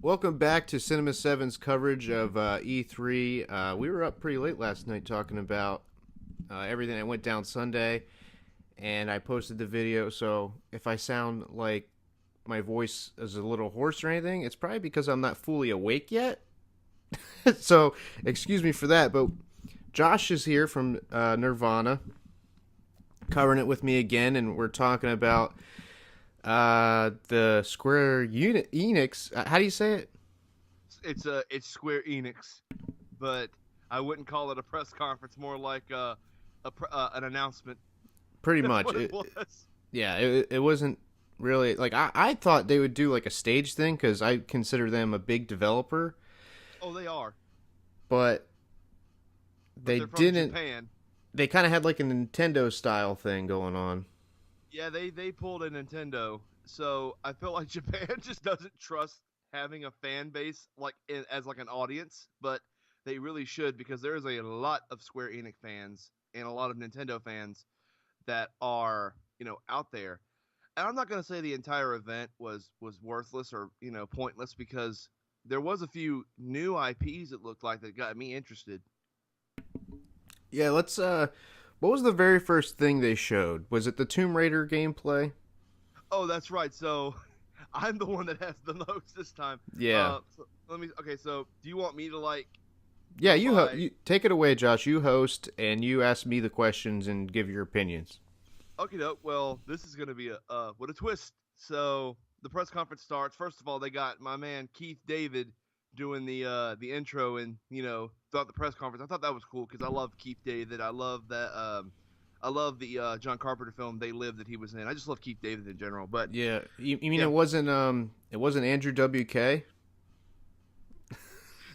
Welcome back to Cinema 7's coverage of E3. We were up pretty late last night talking about everything that went down Sunday, and I posted the video, so if I sound like my voice is a little hoarse or anything, it's probably because I'm not fully awake yet. So, excuse me for that, but Josh is here from Nerdvana, covering it with me again, and we're talking about the Square Enix. How do you say it? It's Square Enix, but I wouldn't call it a press conference. More like an announcement. Pretty That's much. what it was. Yeah, it wasn't really like I thought they would do like a stage thing because I consider them a big developer, Oh, they are. but But they they're from didn't. Japan. They kind of had like a Nintendo style thing going on. Yeah, they pulled a Nintendo. So I feel like Japan just doesn't trust having a fan base as like an audience, but they really should because there is a lot of Square Enix fans and a lot of Nintendo fans that are out there. And I'm not going to say the entire event was worthless or pointless because there was a few new IPs it looked like that got me interested. Yeah, let's. What was the very first thing they showed? Was it the Tomb Raider gameplay? Oh, that's right. So I'm the one that has the notes this time. Yeah. So let me. Okay, so do you want me to Yeah, go by? you take it away, Josh. You host and you ask me the questions and give your opinions. Okay, no. Well, this is going to be what a twist. So the press conference starts. First of all, they got my man Keith David doing the intro and throughout the press conference. I thought that was cool because I love Keith David. I love that. I love the John Carpenter film They Live that he was in. I just love Keith David in general. But Yeah, you mean yeah, it wasn't Andrew WK?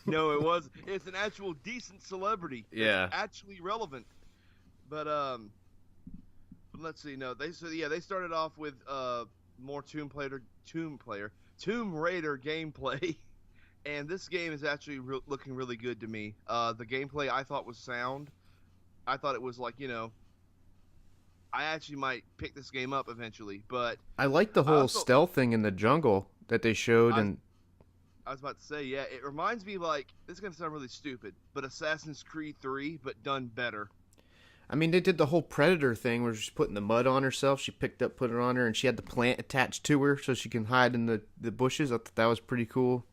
no, it's an actual decent celebrity. Yeah. That's actually relevant. But let's see. No, they started off with more Tomb Raider gameplay. And this game is actually looking really good to me. The gameplay I thought was sound. I thought it was I actually might pick this game up eventually. But I like the I whole also stealth thing in the jungle that they showed, I, and I was about to say, yeah, it reminds me this is gonna sound really stupid, but Assassin's Creed 3, but done better. I mean they did the whole Predator thing where she's putting the mud on herself. She picked up, put it on her, and she had the plant attached to her so she can hide in the bushes. I thought that was pretty cool.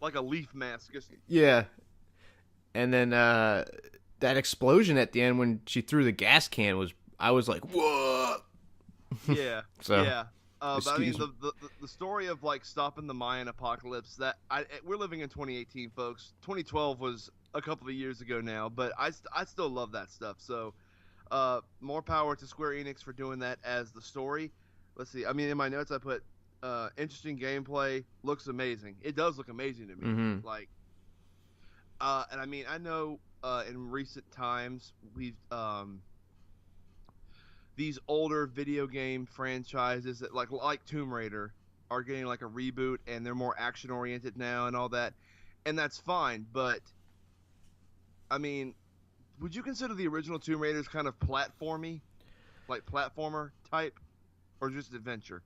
Like a leaf mask. Just Yeah, and then that explosion at the end when she threw the gas can I was like, what? yeah, So, yeah. But I mean, excuse me. the story of stopping the Mayan apocalypse. We're living in 2018, folks. 2012 was a couple of years ago now, but I still love that stuff. So, more power to Square Enix for doing that as the story. Let's see. I mean, in my notes I put interesting gameplay, looks amazing. It does look amazing to me. Mm-hmm. And I mean, I know in recent times we've these older video game franchises that like Tomb Raider are getting like a reboot and they're more action oriented now and all that, and that's fine. But I mean, would you consider the original Tomb Raiders kind of platformy, like platformer type, or just adventure?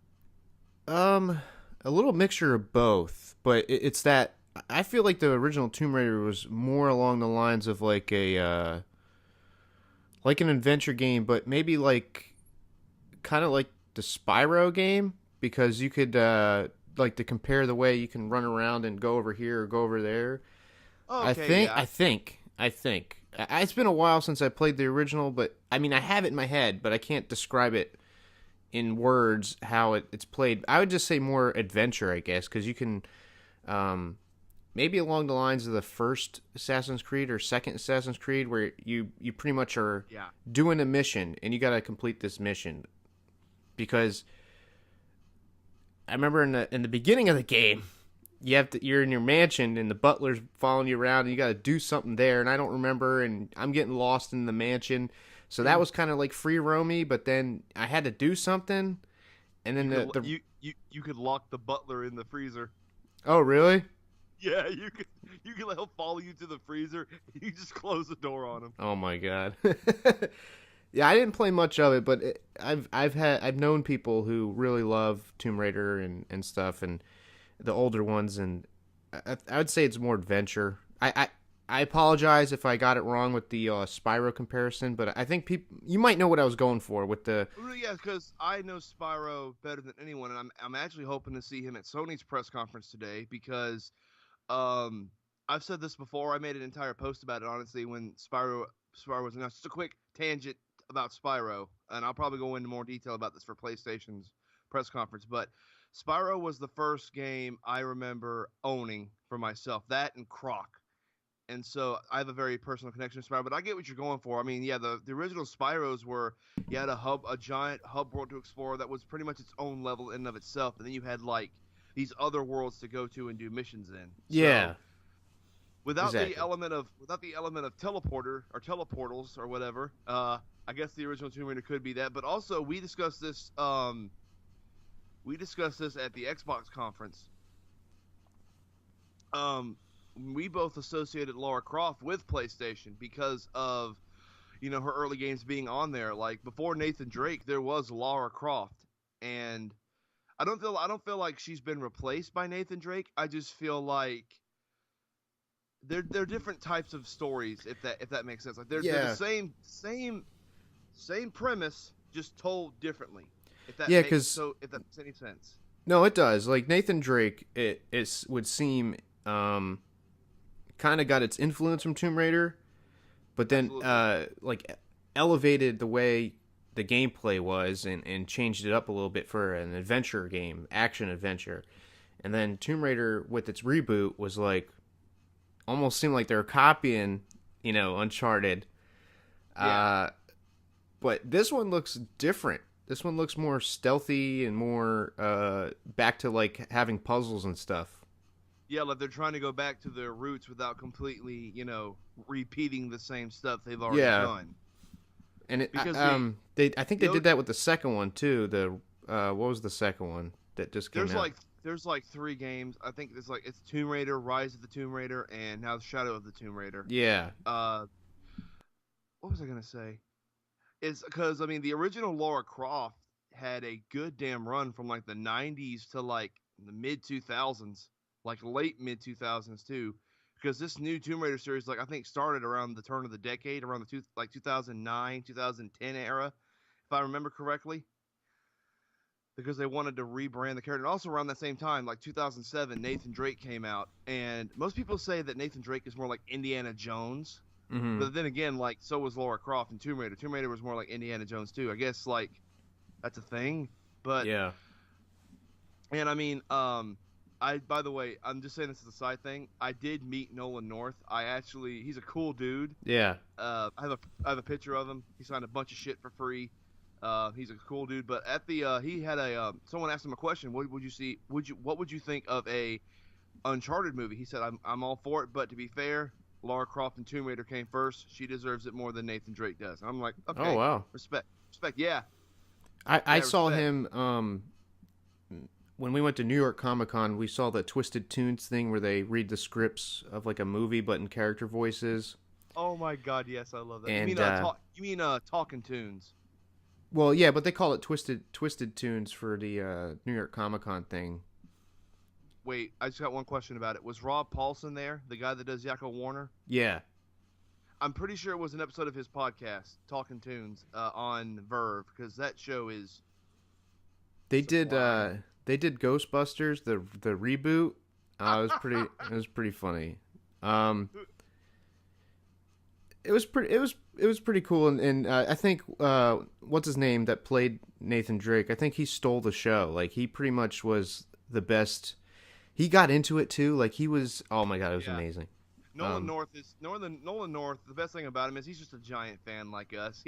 A little mixture of both, but it's that I feel like the original Tomb Raider was more along the lines of like an adventure game, but maybe like kind of like the Spyro game because you could like to compare the way you can run around and go over here or go over there. Oh, I okay, think yeah. I think I think it's been a while since I played the original, but I mean I have it in my head, but I can't describe it in words how it's played. I would just say more adventure, I guess, because you can maybe along the lines of the first Assassin's Creed or second Assassin's Creed, where you pretty much are Yeah. doing a mission and you got to complete this mission. Because I remember in the beginning of the game, you're in your mansion and the butler's following you around and you got to do something there, and I don't remember, and I'm getting lost in the mansion. So that was kind of like free roamy, but then I had to do something, and then You could lock the butler in the freezer. oh really? Yeah, you could let him follow you to the freezer. You just close the door on him. Oh my god. Yeah, I didn't play much of it, but I've known people who really love Tomb Raider and stuff and the older ones, and I would say it's more adventure. I apologize if I got it wrong with the Spyro comparison, but I think you might know what I was going for with the. Well, yeah, because I know Spyro better than anyone, and I'm actually hoping to see him at Sony's press conference today because um, I've said this before. I made an entire post about it, honestly, when Spyro was announced. Just a quick tangent about Spyro, and I'll probably go into more detail about this for PlayStation's press conference. But Spyro was the first game I remember owning for myself. That and Croc. And so I have a very personal connection to Spyro, but I get what you're going for. I mean, yeah, the original Spyros were you had a giant hub world to explore that was pretty much its own level in and of itself, and then you had like these other worlds to go to and do missions in. Yeah, So without exactly. without the element of teleporter or teleportals or whatever, I guess the original Tomb Raider could be that. But also we discussed this at the Xbox conference. We both associated Lara Croft with PlayStation because of her early games being on there. Like before Nathan Drake, there was Lara Croft, and I don't feel like she's been replaced by Nathan Drake. I just feel like they're different types of stories, if that makes sense. Like they're the same premise, just told differently. If that if that makes any sense. No, it does. Like Nathan Drake, it would seem kind of got its influence from Tomb Raider, but then like elevated the way the gameplay was and changed it up a little bit for an adventure game, action adventure. And then Tomb Raider with its reboot was like almost seemed like they were copying, Uncharted. Yeah. But this one looks different. This one looks more stealthy and more back to like having puzzles and stuff. Yeah, like they're trying to go back to their roots without completely, repeating the same stuff they've already done. And I think they did that with the second one too. What was the second one that just came out? There's like 3 games. I think it's Tomb Raider, Rise of the Tomb Raider, and now Shadow of the Tomb Raider. Yeah. What was I gonna say? It's because the original Lara Croft had a good damn run from like the 90s to like the mid 2000s. Like late mid 2000s too, because this new Tomb Raider series, like I think, started around the turn of the decade, around the 2009, 2010 era, if I remember correctly, because they wanted to rebrand the character. And also around that same time, like 2007, Nathan Drake came out, and most people say that Nathan Drake is more like Indiana Jones, but then again, like so was Lara Croft in Tomb Raider. Tomb Raider was more like Indiana Jones too. I guess like that's a thing, but yeah. And by the way, I'm just saying this as a side thing. I did meet Nolan North. He's a cool dude. Yeah. I have a picture of him. He signed a bunch of shit for free. He's a cool dude. But at the he had someone asked him a question. What would you think of a Uncharted movie? He said, I'm all for it, but to be fair, Lara Croft and Tomb Raider came first. She deserves it more than Nathan Drake does. And I'm like, okay. Oh wow. Respect. Yeah. I saw him when we went to New York Comic Con. We saw the Twisted Tunes thing where they read the scripts of like a movie but in character voices. Oh my god, yes, I love that. And, you mean Talking Tunes? Well, yeah, but they call it Twisted Tunes for the New York Comic Con thing. Wait, I just got one question about it. Was Rob Paulson there, the guy that does Yakko Warner? Yeah. I'm pretty sure it was an episode of his podcast, Talking Tunes, on Verve, because that show is. They did Ghostbusters, the reboot. It was pretty funny. It was pretty cool, and I think what's his name that played Nathan Drake? I think he stole the show. Like he pretty much was the best. He got into it too. Like he was. Oh my god, it was amazing. Nolan North. The best thing about him is he's just a giant fan like us.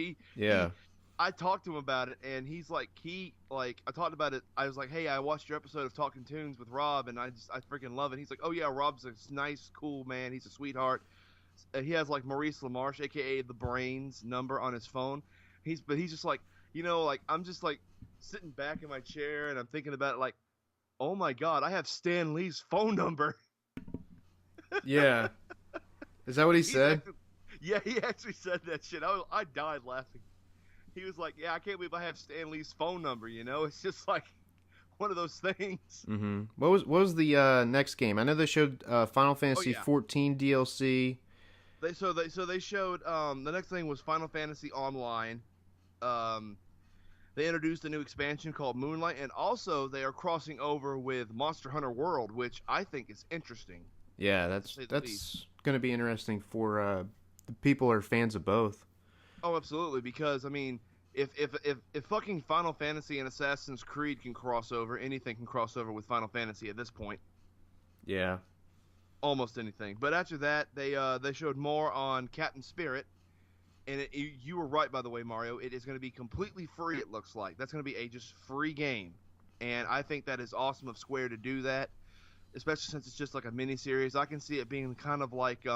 I talked to him about it, and he's like, I talked about it. I was like, hey, I watched your episode of Talking Tunes with Rob, and I freaking love it. He's like, oh yeah, Rob's a nice, cool man. He's a sweetheart. He has like Maurice LaMarche, aka the Brains, number on his phone. He's just like, like I'm just like sitting back in my chair, and I'm thinking about it, like, oh my god, I have Stan Lee's phone number. Yeah. Is that what he said? He actually said that shit. I died laughing. He was like, yeah, I can't believe I have Stan Lee's phone number, It's just like, one of those things. Mm-hmm. What was the next game? I know they showed Final Oh Fantasy yeah. 14 DLC. They showed the next thing was Final Fantasy Online. Um, they introduced a new expansion called Moonlight, and also they are crossing over with Monster Hunter World, which I think is interesting, Yeah, to that's say the least. that's going to be interesting for the people who are fans of both. Oh, absolutely. Because I mean, if fucking Final Fantasy and Assassin's Creed can cross over, anything can cross over with Final Fantasy at this point. Yeah. Almost anything. But after that, they showed more on Captain Spirit, and you were right, by the way, Mario. It is going to be completely free. It looks like that's going to be a just free game, and I think that is awesome of Square to do that, especially since it's just like a mini series. I can see it being kind of like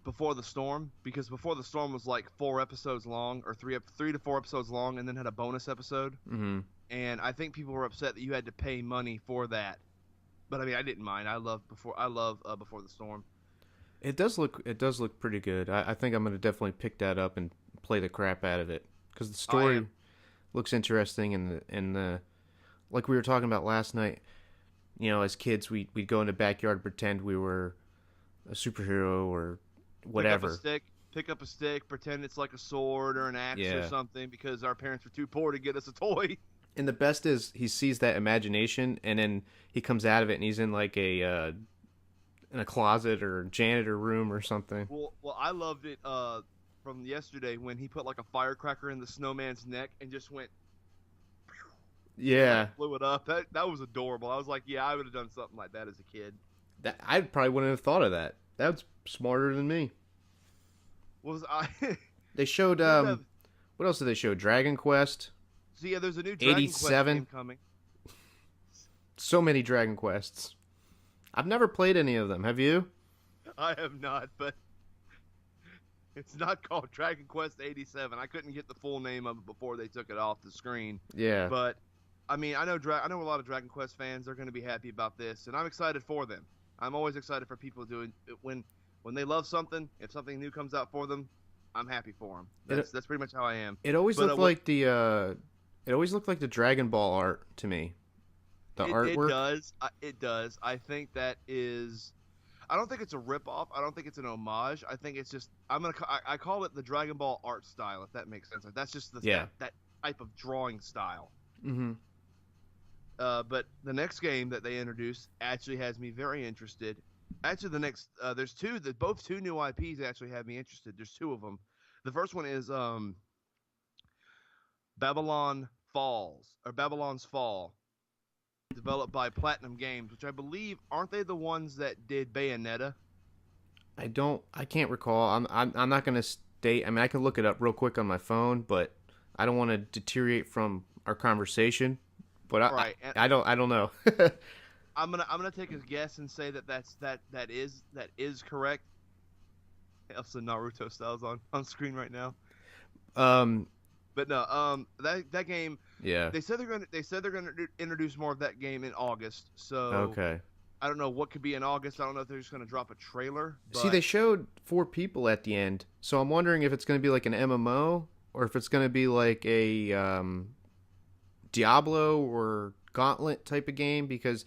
Before the Storm, because Before the Storm was like 4 episodes long, or three to 4 episodes long, and then had a bonus episode. Mm-hmm. And I think people were upset that you had to pay money for that. But I mean, I didn't mind. I love Before the Storm. It does look pretty good. I think I'm going to definitely pick that up and play the crap out of it because the I story am. looks interesting and the like we were talking about last night. You know, as kids, we'd go in the backyard and pretend we were a superhero or whatever. Pick up a stick, pretend it's like a sword or an axe or Yeah. something, because our parents were too poor to get us a toy. And the best is he sees that imagination, and then he comes out of it, and he's in like in a closet or janitor room or something. Well, I loved it from yesterday when he put like a firecracker in the snowman's neck and just went Yeah, blew it up. That was adorable. I was like, yeah, I would have done something like that as a kid. that I probably wouldn't have thought of that. That's smarter than me. Was I? They showed Did have, what else did they show? Dragon Quest, so yeah, there's a new Dragon Quest 87. game coming. So many Dragon Quests. I've never played any of them. Have you? I have not, but it's not called Dragon Quest 87. I couldn't get the full name of it before they took it off the screen. Yeah. But I mean, I know a lot of Dragon Quest fans are going to be happy about this, and I'm excited for them. I'm always excited for people doing when they love something. If something new comes out for them, I'm happy for them. That's pretty much how I am. It always But, looked like the it always looked like the Dragon Ball art to me. The artwork. It does. It does. I think that is. I don't think it's a ripoff. I don't think it's an homage. I think it's just. I call it the Dragon Ball art style, if that makes sense. Like, that's just that type of drawing style. Mm-hmm. But the next game that they introduced actually has me very interested. Actually, there's both two new IPs actually have me interested. There's two of them. The first one is Babylon's Fall, developed by Platinum Games, which I believe aren't they the ones that did Bayonetta? I can't recall. I'm not gonna state. I mean, I can look it up real quick on my phone, but I don't want to deteriorate from our conversation. But Right. I don't know. I'm gonna take a guess and say that is correct. Also, Naruto styles on screen right now. um. But no, that game. Yeah. They said they're gonna introduce more of that game in August. So Okay. I don't know what could be in August. I don't know if they're just gonna drop a trailer. See, they showed 4 people at the end, so I'm wondering if it's gonna be like an MMO or if it's gonna be like a Diablo or Gauntlet type of game, because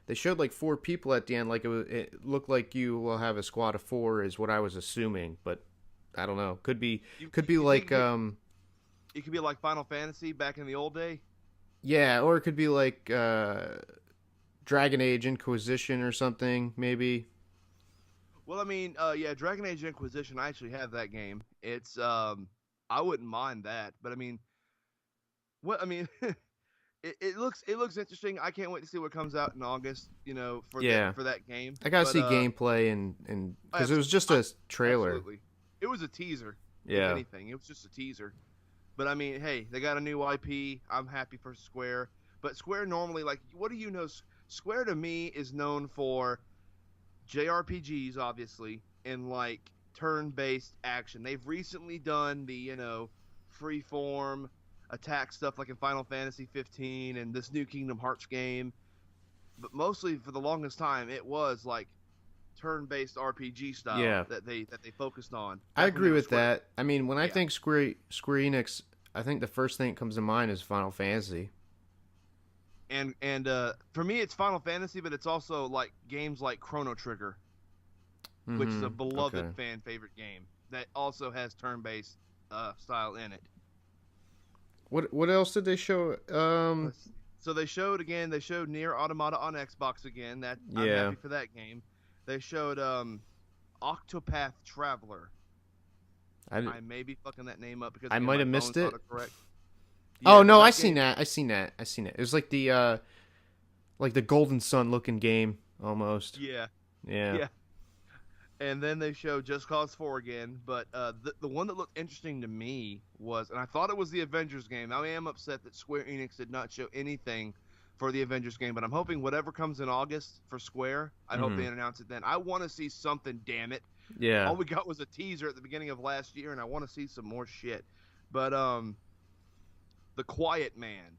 they showed like 4 people at the end. Like it looked like you will have a squad of 4 is what I was assuming, but I don't know. Could be like It could be like Final Fantasy back in the old day. yeah, or it could be like Dragon Age Inquisition or something maybe. Well, I mean, yeah, Dragon Age Inquisition. I actually have that game. It's I wouldn't mind that, but I mean, what I mean, it looks interesting. I can't wait to see what comes out in August. You know, for that game. I gotta see gameplay and because it was just a trailer. Absolutely, it was a teaser. Yeah. If anything, it was just a teaser. But I mean, hey, they got a new IP. I'm happy for Square. But Square normally, like, what do you know? Square to me is known for JRPGs, obviously, and like turn-based action. They've recently done the free-form attack stuff like in Final Fantasy 15 and this new Kingdom Hearts game. But mostly for the longest time, it was like turn-based RPG style that they focused on. I agree with Square. that. I mean, when I think Square Enix, I think the first thing that comes to mind is Final Fantasy. And for me, it's Final Fantasy, but it's also like games like Chrono Trigger, which is a Mm-hmm. beloved Okay. fan favorite game that also has turn-based style in it. What else did they show? Let's see. So they showed again. They showed Near Automata on Xbox again. That I'm Yeah. happy for that game. They showed Octopath Traveler. I I may be fucking that name up because I again might my have missed phone's it. autocorrect. Oh Yeah, no, no, I that seen game. that. I seen that. I seen it. It was like the Golden Sun looking game almost. Yeah, Yeah. yeah. And then they showed Just Cause 4 again, but the one that looked interesting to me was, and I thought it was the Avengers game. I am upset that Square Enix did not show anything for the Avengers game, but I'm hoping whatever comes in August for Square, I hope Mm-hmm. they announce it then. I want to see something, damn it. Yeah. All we got was a teaser at the beginning of last year, and I want to see some more shit. But The Quiet Man,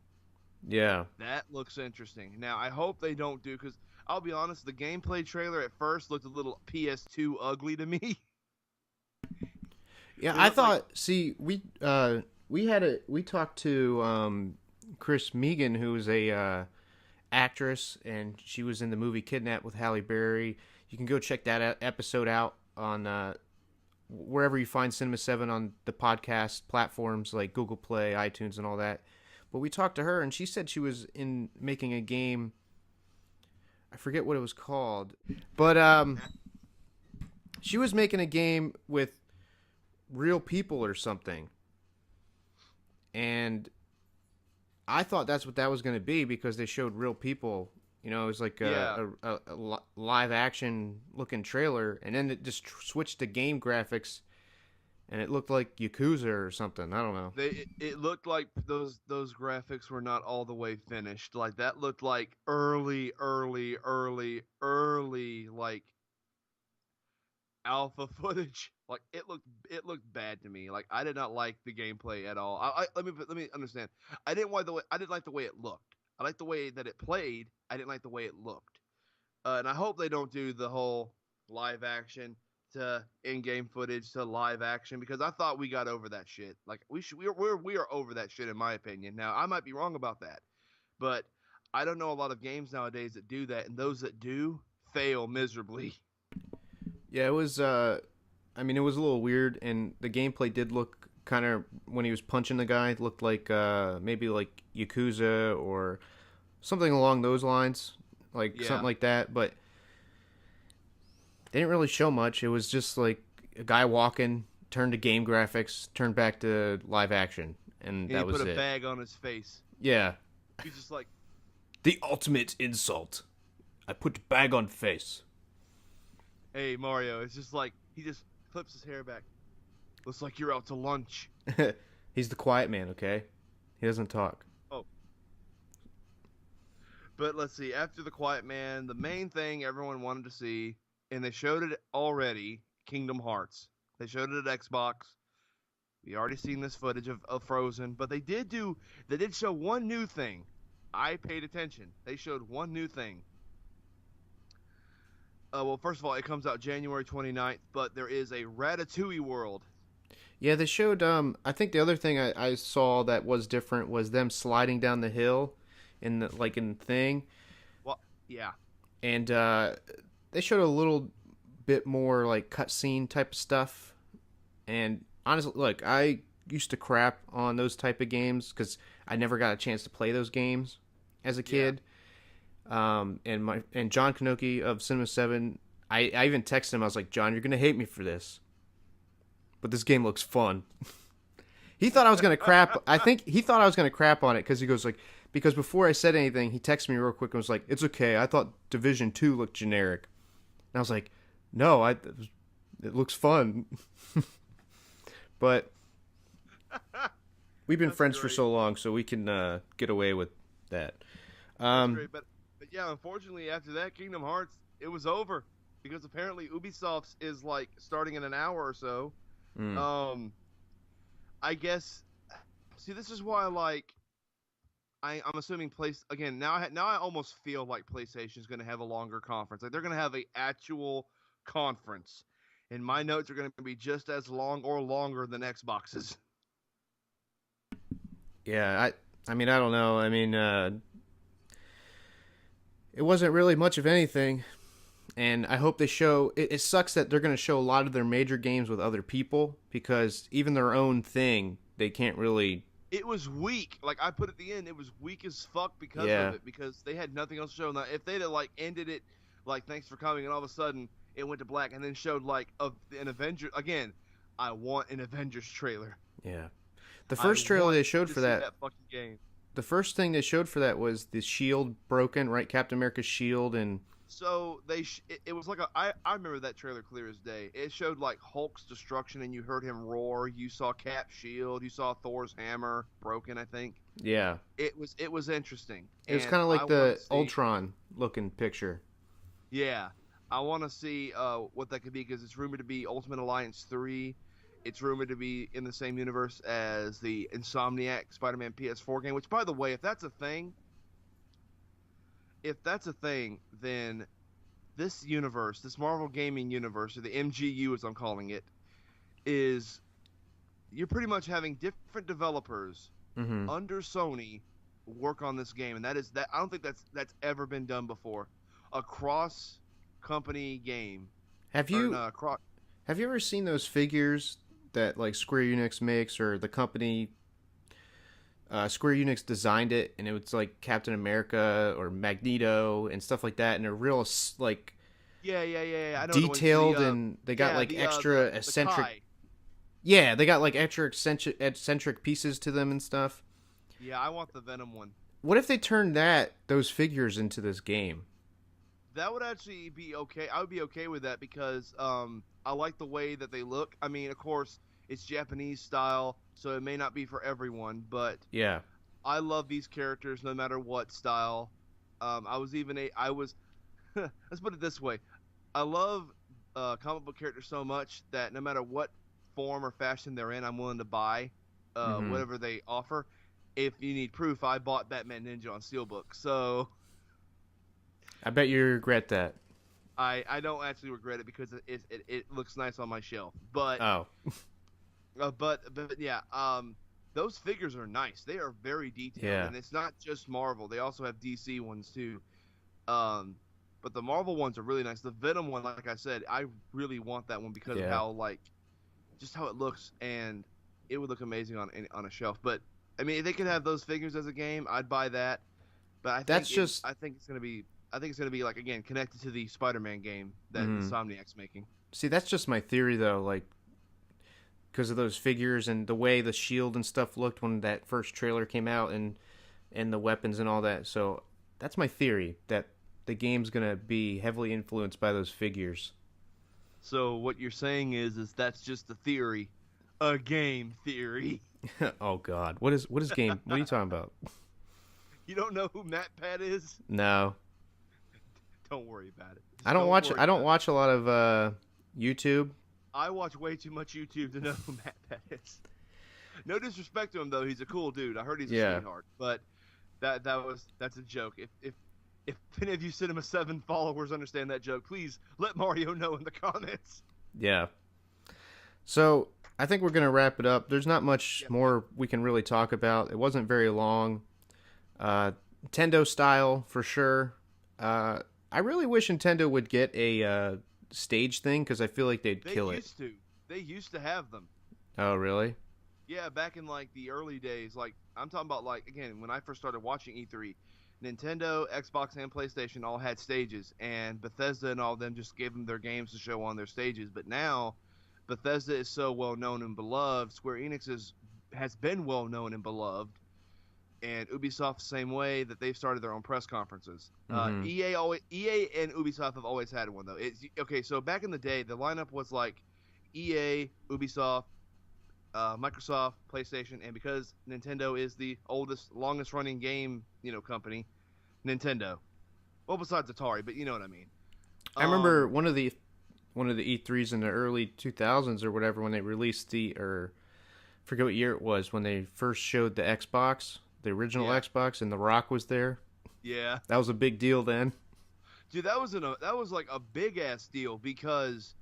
Yeah. that looks interesting. Now, I hope they don't do, because I'll be honest, the gameplay trailer at first looked a little PS2 ugly to me. Yeah, It I looked like, thought. See, we talked to Chris Megan, who is a actress, and she was in the movie Kidnapped with Halle Berry. You can go check that episode out on wherever you find Cinema Seven on the podcast platforms like Google Play, iTunes, and all that. But we talked to her, and she said she was in making a game. I forget what it was called, but she was making a game with real people or something, and I thought that's what that was going to be because they showed real people. You know, it was like yeah, a live action looking trailer, and then it just switched to game graphics, and it looked like Yakuza or something. I don't know. it looked like those graphics were not all the way finished. Like that looked like early like alpha footage. Like it looked bad to me. Like I did not like the gameplay at all. Let me understand. I didn't like the way it looked. I liked the way that it played. I didn't like the way it looked. And I hope they don't do the whole live action to in-game footage to live action because I thought we got over that shit. Like we are over that shit in my opinion. Now I might be wrong about that, but I don't know a lot of games nowadays that do that, and those that do fail miserably. Yeah, it was. I mean, it was a little weird, and the gameplay did look kind of when he was punching the guy, it looked like maybe like Yakuza or something along those lines, like something Yeah, like that. But they didn't really show much. It was just like a guy walking, turned to game graphics, turned back to live action, and and he that put was a it. bag on his face. Yeah, He's just like, the ultimate insult. I put bag on face. "Hey Mario," it's just like he just flips his hair back. Looks like you're out to lunch. He's the quiet man, okay? He doesn't talk. Oh, but let's see. After the Quiet Man, the main thing everyone wanted to see, and they showed it already, Kingdom Hearts. They showed it at Xbox. We already seen this footage of Frozen, but they did show one new thing. I paid attention. They showed one new thing. Well, first of all, it comes out January 29th, but there is a Ratatouille world. Yeah, they showed. I think the other thing I saw that was different was them sliding down the hill, in the like in the thing, Well, yeah, and they showed a little bit more like cutscene type of stuff. And honestly, look, I used to crap on those type of games because I never got a chance to play those games as a yeah. kid. And John Kanoki of Cinema Seven, I even texted him. I was like, John, you're gonna hate me for this, but this game looks fun. He thought I was gonna crap. I think he thought I was gonna crap on it because he goes like, because before I said anything, he texted me real quick and was like, "It's okay. I thought Division 2 looked generic." And I was like, "No, it looks fun." But we've been That's friends for great. so long, so we can get away with that. That's Um, great. But yeah, unfortunately, after that Kingdom Hearts, it was over because apparently Ubisoft's is like starting in an hour or so. mm, Um, I guess. See, this is why like I'm assuming place again. Now I almost feel like PlayStation's going to have a longer conference. Like they're going to have a actual conference, and my notes are going to be just as long or longer than Xbox's. Yeah, I mean, I don't know. I mean, it wasn't really much of anything, and I hope they show. It sucks that they're going to show a lot of their major games with other people because even their own thing, they can't really. It was weak. Like I put at the end, it was weak as fuck because of Yeah, it, because they had nothing else to show. Now, if they'd have like ended it, like thanks for coming, and all of a sudden it went to black, and then showed like an Avenger again. I want an Avengers trailer. yeah. The I first trailer want they showed to for see that, that fucking game. the first thing they showed for that was the shield broken, right? Captain America's shield, and So it was like I remember that trailer clear as day. It showed like Hulk's destruction, and you heard him roar. You saw Cap's shield. You saw Thor's hammer broken, I think. yeah, It was interesting. it was And kind of I like wanna the see, Ultron looking picture. Yeah, I want to see what that could be, because it's rumored to be Ultimate Alliance 3. It's rumored to be in the same universe as the Insomniac Spider-Man PS4 game. Which, by the way, if that's a thing, then this universe, this Marvel gaming universe, or the MGU as I'm calling it, is you're pretty much having different developers Mm-hmm. under Sony work on this game, and that I don't think that's ever been done before. A cross company game. Have Or, you no, cross. have you ever seen those figures that like Square Enix makes or the company? Square Enix designed it, and it was like Captain America or Magneto and stuff like that, and they're real like Yeah. I know detailed, the ones, and they got like the extra the eccentric. Kai. Yeah, they got like extra eccentric pieces to them and stuff. Yeah, I want the Venom one. What if they turned those figures into this game? That would actually be okay. I would be okay with that, because I like the way that they look. I mean, of course, it's Japanese style, so it may not be for everyone, but Yeah. I love these characters no matter what style. I was let's put it this way. I love comic book characters so much that no matter what form or fashion they're in, I'm willing to buy Hmm. whatever they offer. If you need proof, I bought Batman Ninja on Steelbook, so I bet you regret that. I don't actually regret it, because it looks nice on my shelf. But Oh. but yeah, those figures are nice. They are very detailed, Yeah. and it's not just Marvel. They also have DC ones too. But the Marvel ones are really nice. The Venom one, like I said, I really want that one because of Yeah. how just how it looks, and it would look amazing on a shelf. But I mean, if they could have those figures as a game, I'd buy that. But That's just I think it's gonna be like, again, connected to the Spider-Man game that Mhm. Insomniac's making. See, that's just my theory though, like because of those figures and the way the shield and stuff looked when that first trailer came out and the weapons and all that. So, that's my theory that the game's going to be heavily influenced by those figures. So what you're saying is that's just a theory, a game theory. Oh god. What is game? What are you talking about? You don't know who Matt Pat is? No. Don't worry about it. Just I don't watch worry I don't about watch a lot of YouTube. it. I watch way too much YouTube to know who Matt Pat is. No disrespect to him though, he's a cool dude. I heard he's a Yeah. sweetheart. But that's a joke. If any of you Cinema 7 followers understand that joke, please let Mario know in the comments. Yeah. So, I think we're going to wrap it up. There's not much Yep. more we can really talk about. It wasn't very long. Nintendo style for sure. I really wish Nintendo would get a stage thing because I feel like they'd kill it. They used to have them. Oh, really? Yeah, back in like the early days, like I'm talking about, like, again, when I first started watching E3, Nintendo, Xbox, and PlayStation all had stages, and Bethesda and all of them just gave them their games to show on their stages. But now, Bethesda is so well known and beloved. Square Enix has been well known and beloved, and Ubisoft the same way, that they've started their own press conferences. Mhm. EA and Ubisoft have always had one though. It's okay. So back in the day, the lineup was like EA, Ubisoft, Microsoft, PlayStation, and because Nintendo is the longest running game, company, Nintendo. Well, besides Atari, but you know what I mean. I remember one of the E3s in the early 2000s or whatever when they released forget what year it was when they first showed the Xbox, the original Yeah. Xbox, and The Rock was there. Yeah, That was a big deal then. dude, that was like a big ass deal, because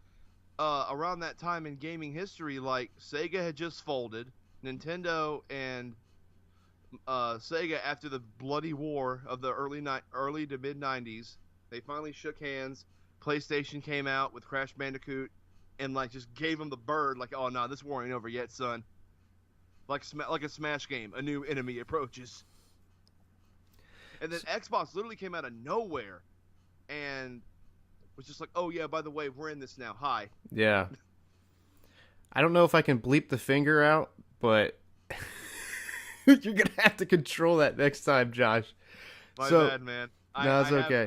around that time in gaming history, like Sega had just folded, Nintendo and Sega, after the bloody war of the early to mid '90s, they finally shook hands. PlayStation came out with Crash Bandicoot, and like just gave them the bird. Like, oh no, this war ain't over yet, son. Like a Smash game, a new enemy approaches. And then Xbox literally came out of nowhere, and was just like, oh yeah, by the way, we're in this now. Hi. Yeah. I don't know if I can bleep the finger out, but you're gonna have to control that next time, Josh. My bad, man. No, it's okay.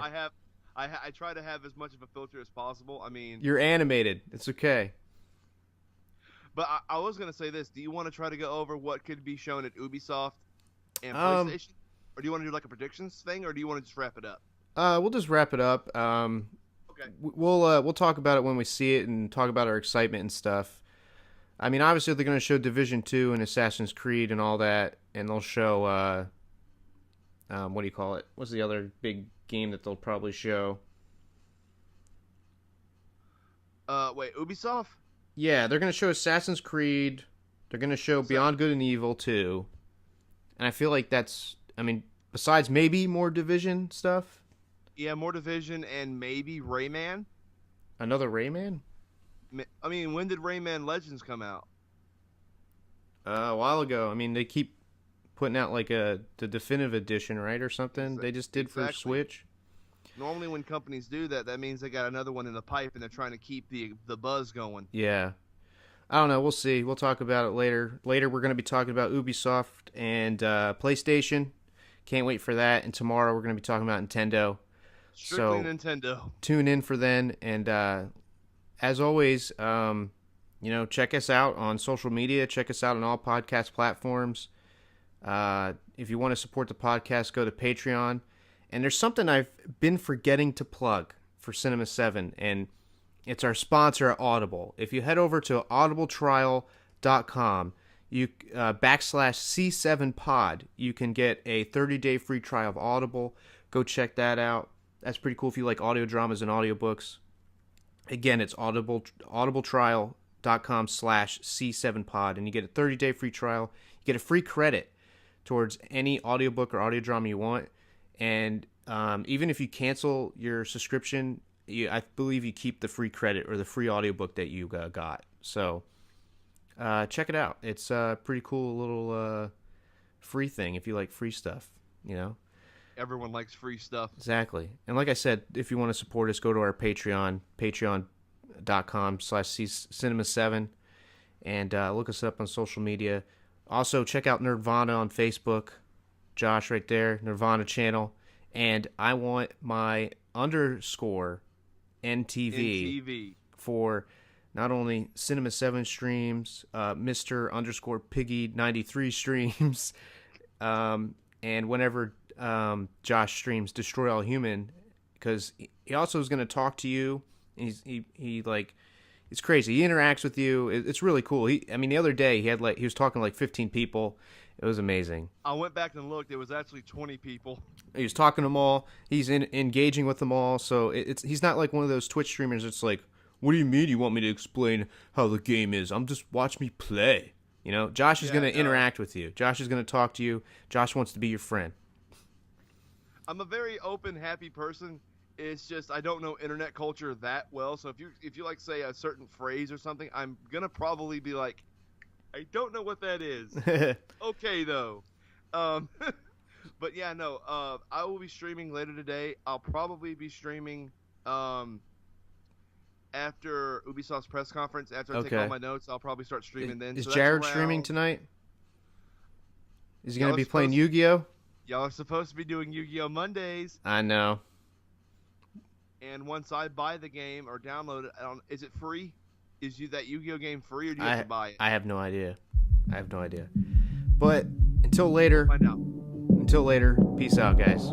I try to have as much of a filter as possible. I mean, you're animated. It's okay. But I was gonna say this. Do you want to try to go over what could be shown at Ubisoft and PlayStation, or do you want to do like a predictions thing, or do you want to just wrap it up? We'll just wrap it up. Okay. We'll talk about it when we see it and talk about our excitement and stuff. I mean, obviously they're going to show Division 2 and Assassin's Creed and all that, and they'll show what do you call it? What's the other big game that they'll probably show? Wait, Ubisoft? Yeah, they're going to show Assassin's Creed. They're going to show Beyond Good and Evil 2. And I feel like that's, I mean, besides maybe more Division stuff. Yeah, more Division and maybe Rayman. Another Rayman? I mean, when did Rayman Legends come out? A while ago. I mean, they keep putting out like the definitive edition, right, or something. They just did for Switch. Normally, when companies do that, that means they got another one in the pipe, and they're trying to keep the buzz going. Yeah, I don't know. We'll see. We'll talk about it later. Later, we're going to be talking about Ubisoft and PlayStation. Can't wait for that. And tomorrow, we're going to be talking about Nintendo. Strictly Nintendo. Tune in for then. And as always, check us out on social media. Check us out on all podcast platforms. If you want to support the podcast, go to Patreon. And there's something I've been forgetting to plug for Cinema 7, and it's our sponsor, Audible. If you head over to audibletrial.com, you /C7pod, you can get a 30-day free trial of Audible. Go check that out. That's pretty cool if you like audio dramas and audiobooks. Again, it's audibletrial.com /C7pod, and you get a 30-day free trial. You get a free credit towards any audiobook or audio drama you want. And even if you cancel your subscription, I believe you keep the free credit or the free audiobook that you got. So check it out. It's a pretty cool little free thing if you like free stuff, you know. Everyone likes free stuff. Exactly. And like I said, if you want to support us, go to our Patreon, patreon.com/cinema7, and look us up on social media. Also, check out Nerdvana on Facebook. Josh right there, Nirvana channel. And I want my _NTV for not only Cinema 7 streams, Mr. _Piggy93 streams, and whenever Josh streams Destroy All Human, because he also is going to talk to you. He like, it's crazy. He interacts with you. It's really cool. The other day he was talking to like 15 people. It was amazing. I went back and looked. It was actually 20 people. He was talking to them all. He's engaging with them all. So he's not like one of those Twitch streamers. It's like, what do you mean you want me to explain how the game is? Just watch me play. You know, Josh is going to interact with you. Josh is going to talk to you. Josh wants to be your friend. I'm a very open, happy person. It's just I don't know internet culture that well. So if you like say a certain phrase or something, I'm gonna probably be like, I don't know what that is. Okay though. But yeah, no. I will be streaming later today. I'll probably be streaming after Ubisoft's press conference. After I take all my notes, I'll probably start streaming then. Is Jared streaming tonight? Is he gonna be playing Yu-Gi-Oh? Y'all are supposed to be doing Yu-Gi-Oh Mondays. I know. And once I buy the game or download it, is it free? Is that Yu-Gi-Oh game free, or do you have to buy it? I have no idea. But until later. Find out. Until later. Peace out, guys.